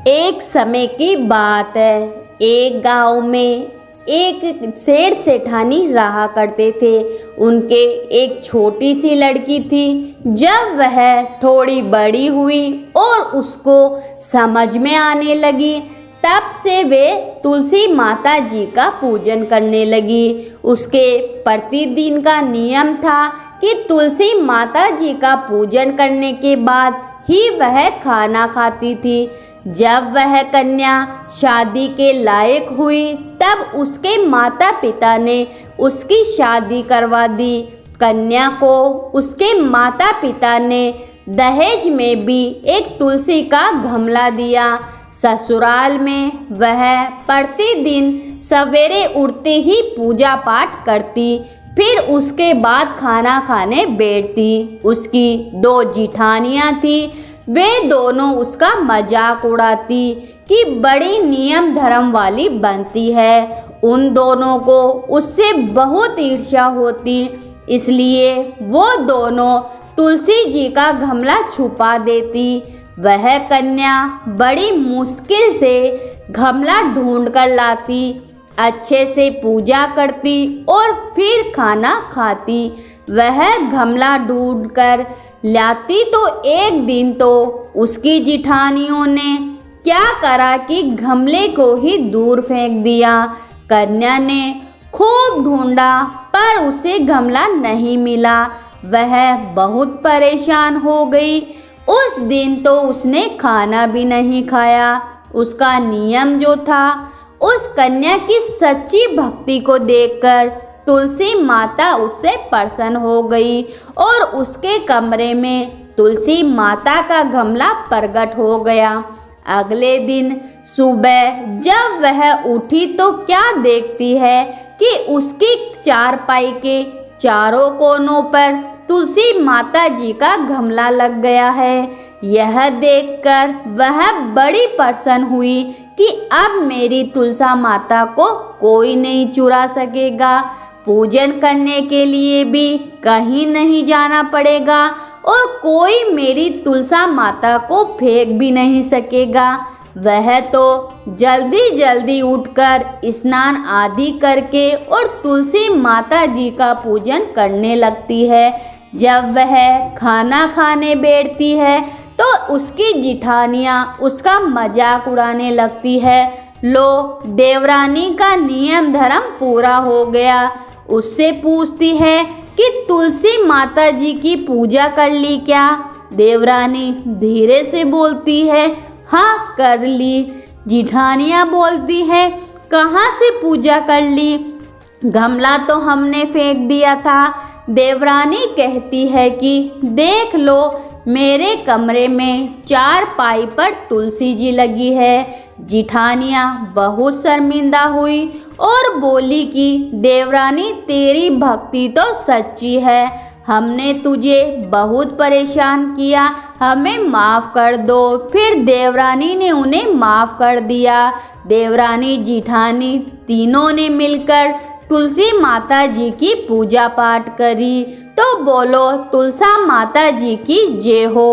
एक समय की बात है। एक गांव में एक सेठ सेठानी रहा करते थे। उनके एक छोटी सी लड़की थी। जब वह थोड़ी बड़ी हुई और उसको समझ में आने लगी, तब से वे तुलसी माता जी का पूजन करने लगी। उसके प्रतिदिन का नियम था कि तुलसी माता जी का पूजन करने के बाद ही वह खाना खाती थी। जब वह कन्या शादी के लायक हुई, तब उसके माता पिता ने उसकी शादी करवा दी। कन्या को उसके माता पिता ने दहेज में भी एक तुलसी का गमला दिया। ससुराल में वह प्रतिदिन सवेरे उठते ही पूजा पाठ करती, फिर उसके बाद खाना खाने बैठती। उसकी 2 जिठानियाँ थी। वे दोनों उसका मजाक उड़ाती कि बड़ी नियम धर्म वाली बनती है। उन दोनों को उससे बहुत ईर्ष्या होती, इसलिए वो दोनों तुलसी जी का गमला छुपा देती। वह कन्या बड़ी मुश्किल से गमला ढूंढ कर लाती, अच्छे से पूजा करती और फिर खाना खाती। वह गमला ढूंढ कर लाती तो एक दिन तो उसकी जिठानियों ने क्या करा कि गमले को ही दूर फेंक दिया। कन्या ने खूब ढूंढा पर उसे गमला नहीं मिला। वह बहुत परेशान हो गई। उस दिन तो उसने खाना भी नहीं खाया। उसका नियम जो था, उस कन्या की सच्ची भक्ति को देखकर तुलसी माता उससे प्रसन्न हो गई और उसके कमरे में तुलसी माता का गमला प्रकट हो गया। अगले दिन सुबह जब वह उठी तो क्या देखती है कि उसकी चारपाई के चारों कोनों पर तुलसी माता जी का गमला लग गया है। यह देखकर वह बड़ी प्रसन्न हुई कि अब मेरी तुलसा माता को कोई नहीं चुरा सकेगा। पूजन करने के लिए भी कहीं नहीं जाना पड़ेगा और कोई मेरी तुलसा माता को फेंक भी नहीं सकेगा। वह तो जल्दी जल्दी उठकर स्नान आदि करके और तुलसी माता जी का पूजन करने लगती है। जब वह खाना खाने बैठती है तो उसकी जिठानियाँ उसका मजाक उड़ाने लगती है। लो, देवरानी का नियम धर्म पूरा हो गया। उससे पूछती है कि तुलसी माता जी की पूजा कर ली क्या? देवरानी धीरे से बोलती है, हाँ कर ली। जिठानियाँ बोलती है, कहाँ से पूजा कर ली? गमला तो हमने फेंक दिया था। देवरानी कहती है कि देख लो, मेरे कमरे में चारपाई पर तुलसी जी लगी है। जिठानियाँ बहुत शर्मिंदा हुई और बोली कि देवरानी तेरी भक्ति तो सच्ची है, हमने तुझे बहुत परेशान किया, हमें माफ़ कर दो। फिर देवरानी ने उन्हें माफ़ कर दिया। देवरानी जिठानी तीनों ने मिलकर तुलसी माता जी की पूजा पाठ करी। तो बोलो तुलसा माता जी की जय हो।